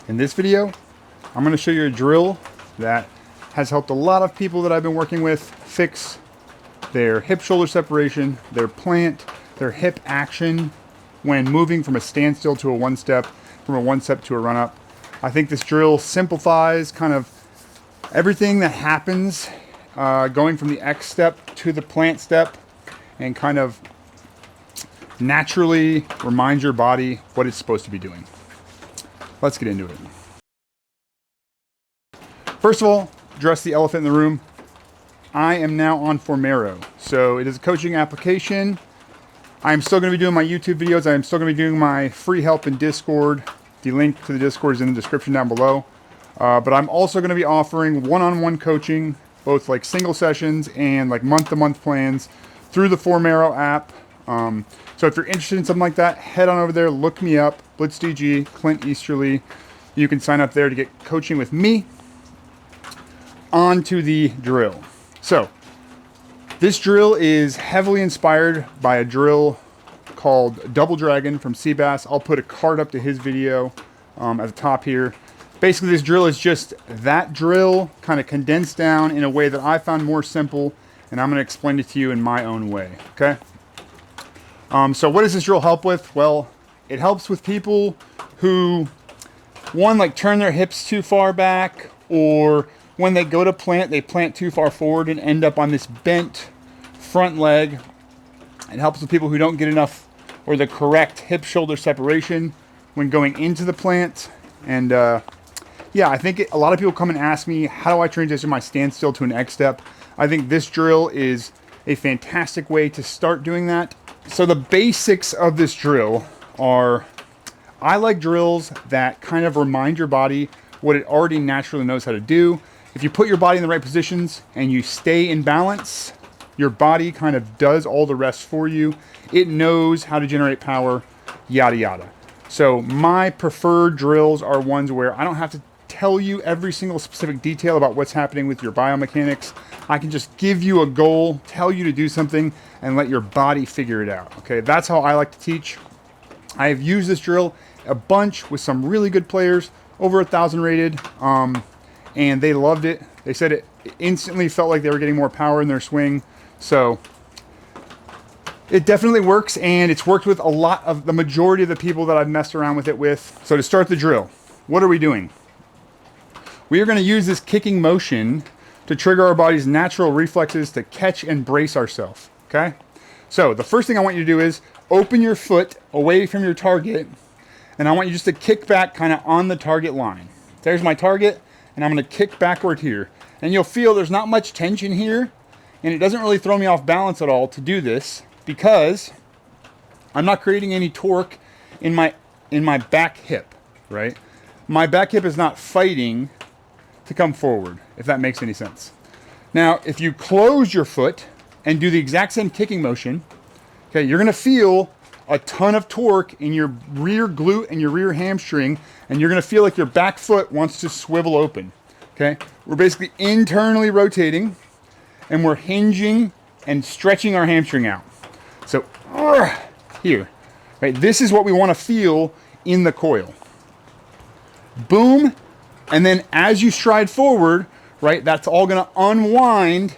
In this video, I'm going to show you a drill that has helped a lot of people that I've been working with fix their hip-shoulder separation, their plant, their hip action when moving from a standstill to a one-step, from a one-step to a run-up. I think this drill simplifies kind of everything that happens going from the X step to the plant step, and kind of naturally reminds your body what it's supposed to be doing. Let's get into it. First of all, address the elephant in the room. I am now on Formero. So it is a coaching application. I'm still going to be doing my YouTube videos. I am still going to be doing my free help in Discord. The link to the Discord is in the description down below. But I'm also going to be offering one-on-one coaching, both like single sessions and like month-to-month plans through the Formero app. So if you're interested in something like that, head on over there, look me up, BlitzDG, Clint Easterly. You can sign up there to get coaching with me. On to the drill. So this drill is heavily inspired by a drill called Double Dragon from Seabass. I'll put a card up to his video at the top here. Basically, this drill is just that drill kind of condensed down in a way that I found more simple, and I'm going to explain it to you in my own way, okay? So what does this drill help with? Well, it helps with people who, one, like turn their hips too far back, or when they go to plant, they plant too far forward and end up on this bent front leg. It helps with people who don't get enough or the correct hip-shoulder separation when going into the plant. And yeah, I think a lot of people come and ask me, how do I transition my standstill to an X step? I think this drill is a fantastic way to start doing that. So the basics of this drill are, I like drills that kind of remind your body what it already naturally knows how to do. If you put your body in the right positions and you stay in balance, your body kind of does all the rest for you. It knows how to generate power, yada yada. So my preferred drills are ones where I don't have to tell you every single specific detail about what's happening with your biomechanics. I can just give you a goal, tell you to do something, and let your body figure it out. Okay, that's how I like to teach. I have used this drill a bunch with some really good players, over 1,000 rated, and they loved it. They said it instantly felt like they were getting more power in their swing. So it definitely works, and it's worked with a lot of the majority of the people that I've messed around with it with. So to start the drill, what are we doing? We are going to use this kicking motion to trigger our body's natural reflexes to catch and brace ourselves, okay? So the first thing I want you to do is open your foot away from your target, and I want you just to kick back kind of on the target line. There's my target, and I'm going to kick backward here. And you'll feel there's not much tension here, and it doesn't really throw me off balance at all to do this because I'm not creating any torque in my back hip, right? My back hip is not fighting to come forward, if that makes any sense. Now, if you close your foot and do the exact same kicking motion, okay, you're gonna feel a ton of torque in your rear glute and your rear hamstring, and you're gonna feel like your back foot wants to swivel open, okay? We're basically internally rotating, and we're hinging and stretching our hamstring out. So, here, right? This is what we wanna feel in the coil. Boom. And then as you stride forward, right, that's all going to unwind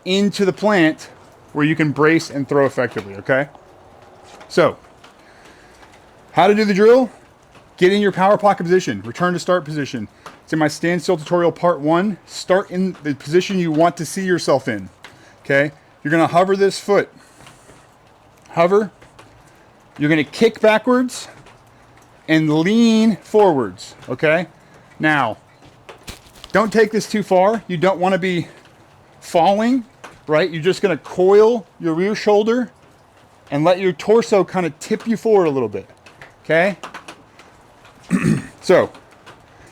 into the plant where you can brace and throw effectively, okay? So, how to do the drill? Get in your power pocket position, return to start position. It's in my standstill tutorial part 1. Start in the position you want to see yourself in, okay? You're going to hover this foot. Hover. You're going to kick backwards and lean forwards, okay? Now, don't take this too far. You don't want to be falling, right? You're just going to coil your rear shoulder and let your torso kind of tip you forward a little bit, okay? So,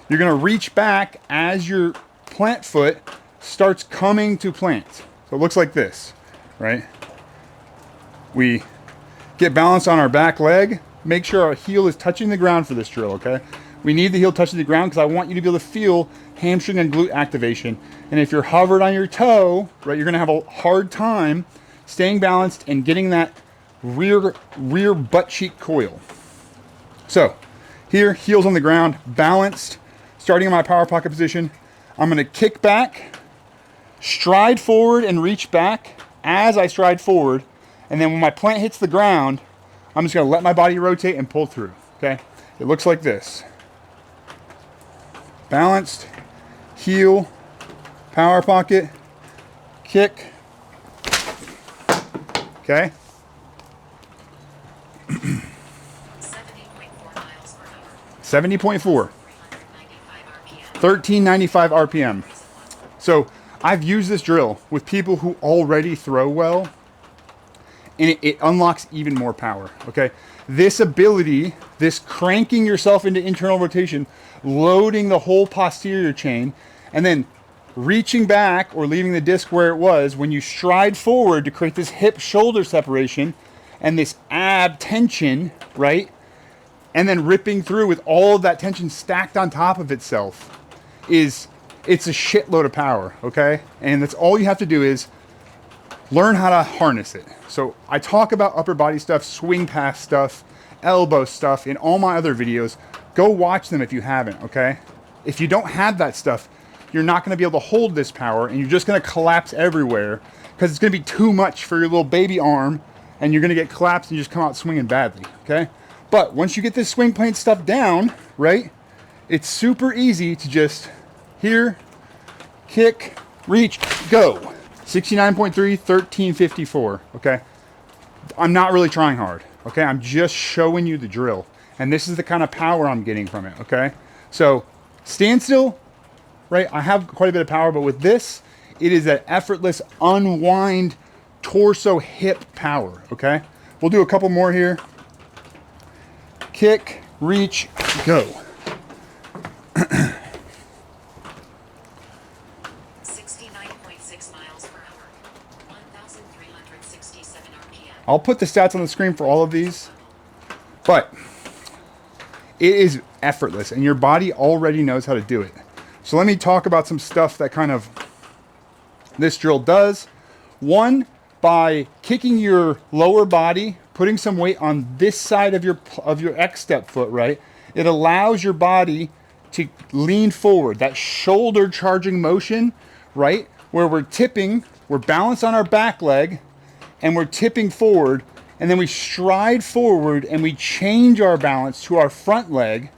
you're going to reach back as your plant foot starts coming to plant. So it looks like this, right? We get balance on our back leg. Make sure our heel is touching the ground for this drill, okay? We need the heel touching the ground because I want you to be able to feel hamstring and glute activation. And if you're hovered on your toe, right, you're going to have a hard time staying balanced and getting that rear butt cheek coil. So Here, heels on the ground, balanced, starting in my power pocket position. I'm gonna kick back, stride forward and reach back as I stride forward. And then when my plant hits the ground, I'm just gonna let my body rotate and pull through, okay? It looks like this. Balanced, heel, power pocket, kick, okay? 70.4. 1395 RPM. So I've used this drill with people who already throw well, and it unlocks even more power, okay? This ability, this cranking yourself into internal rotation, loading the whole posterior chain, and then reaching back or leaving the disc where it was when you stride forward to create this hip-shoulder separation and this ab tension, right? And then ripping through with all of that tension stacked on top of itself it's a shitload of power, okay? And that's all you have to do is learn how to harness it. So I talk about upper body stuff, swing pass stuff, elbow stuff in all my other videos. Go watch them if you haven't, okay? If you don't have that stuff, you're not gonna be able to hold this power and you're just gonna collapse everywhere because it's gonna be too much for your little baby arm and you're gonna get collapsed and just come out swinging badly, okay? But once you get this swing plane stuff down, right, it's super easy to just here, kick, reach, go. 69.3, 1354, okay? I'm not really trying hard, okay? I'm just showing you the drill. And this is the kind of power I'm getting from it, okay? So stand still, right? I have quite a bit of power, but with this, it is that effortless unwind torso hip power, okay? We'll do a couple more here. Kick, reach, go. 69.6 miles per hour, 1,367 RPM. I'll put the stats on the screen for all of these, but it is effortless and your body already knows how to do it. So let me talk about some stuff that kind of this drill does. One, by kicking your lower body, putting some weight on this side of your X step foot, right? It allows your body to lean forward, that shoulder charging motion, right? Where we're tipping, we're balanced on our back leg and we're tipping forward, and then we stride forward and we change our balance to our front leg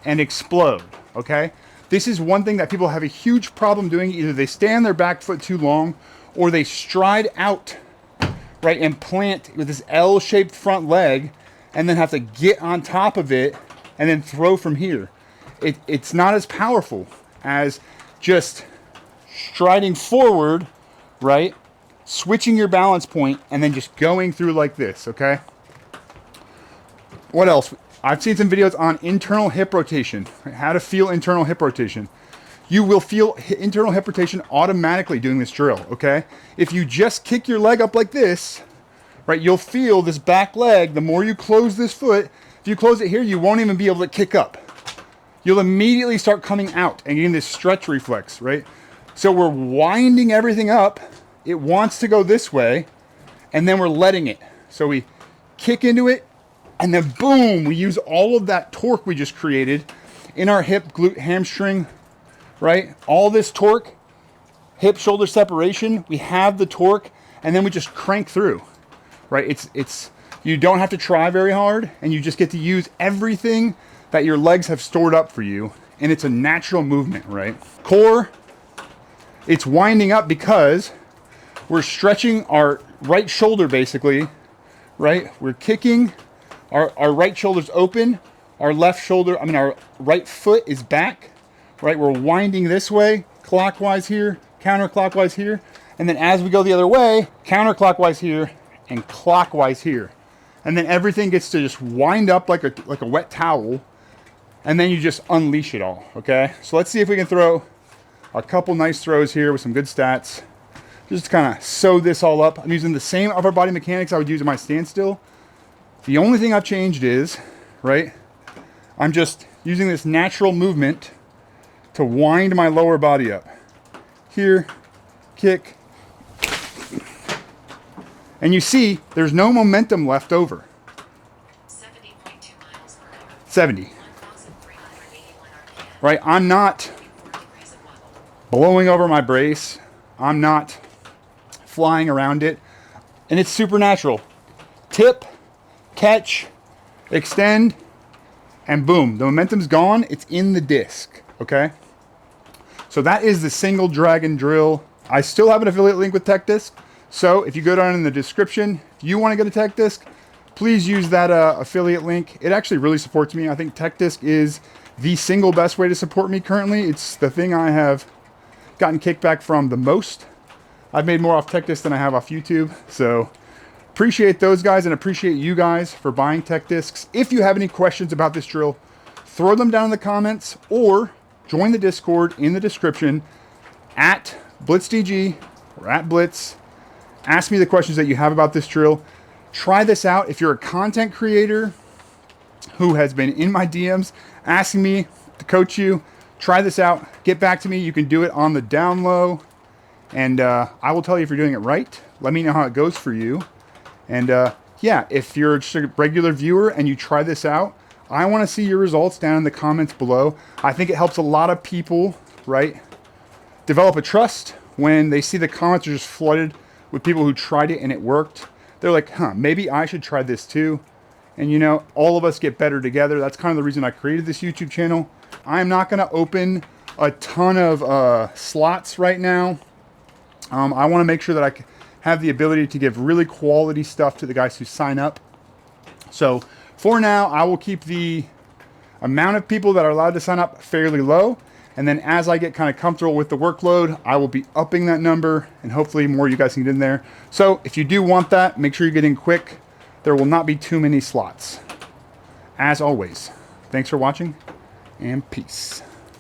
and explode, okay? This is one thing that people have a huge problem doing. Either they stay on their back foot too long or they stride out, right, and plant with this L-shaped front leg and then have to get on top of it and then throw from here. It's not as powerful as just striding forward, right, switching your balance point and then just going through like this, okay? What else? I've seen some videos on internal hip rotation, how to feel internal hip rotation. You will feel internal hip rotation automatically doing this drill, okay? If you just kick your leg up like this, right, you'll feel this back leg. The more you close this foot, if you close it here, you won't even be able to kick up. You'll immediately start coming out and getting this stretch reflex, right? So we're winding everything up. It wants to go this way, and then we're letting it. So we kick into it, and then boom, we use all of that torque we just created in our hip, glute, hamstring, right? All this torque, hip shoulder separation, we have the torque, and then we just crank through, right? It's you don't have to try very hard, and you just get to use everything that your legs have stored up for you, and it's a natural movement, right? Core, it's winding up because we're stretching our right shoulder basically, right? We're kicking, our right shoulder's open, our left shoulder, our right foot is back, right? We're winding this way, clockwise here, counterclockwise here, and then as we go the other way, counterclockwise here and clockwise here. And then everything gets to just wind up like a wet towel, and then you just unleash it all, okay? So let's see if we can throw a couple nice throws here with some good stats. Just to kind of sew this all up. I'm using the same upper body mechanics I would use in my standstill. The only thing I've changed is, right, I'm just using this natural movement to wind my lower body up. Here, kick. And you see, there's no momentum left over. 70.2 miles per hour. 70. right? I'm not 4 degrees of wobble. blowing over my brace. I'm not flying around it. And it's super natural. Tip, catch, extend, and boom, the momentum's gone. It's in the disc, okay? So that is the single dragon drill. I still have an affiliate link with Tech Disc. So if you go down in the description, if you want to get a Tech Disc, please use that affiliate link. It actually really supports me. I think Tech Disc is the single best way to support me currently. It's the thing I have gotten kickback from the most. I've made more off Tech Disc than I have off YouTube. So appreciate those guys and appreciate you guys for buying Tech Discs. If you have any questions about this drill, throw them down in the comments or join the Discord in the description at BlitzDG or at Blitz. Ask me the questions that you have about this drill. Try this out. If you're a content creator who has been in my DMs asking me to coach you, try this out. Get back to me. You can do it on the down low. And I will tell you if you're doing it right. Let me know how it goes for you. And yeah, if you're just a regular viewer and you try this out, I want to see your results down in the comments below. I think it helps a lot of people, right, develop a trust when they see the comments are just flooded with people who tried it and it worked. They're like, huh, maybe I should try this too. And you know, all of us get better together. That's kind of the reason I created this YouTube channel. I'm not going to open a ton of slots right now. I want to make sure that I have the ability to give really quality stuff to the guys who sign up. So for now, I will keep the amount of people that are allowed to sign up fairly low. And then as I get kind of comfortable with the workload, I will be upping that number and hopefully more you guys can get in there. So if you do want that, make sure you get in quick. There will not be too many slots. As always, thanks for watching and peace.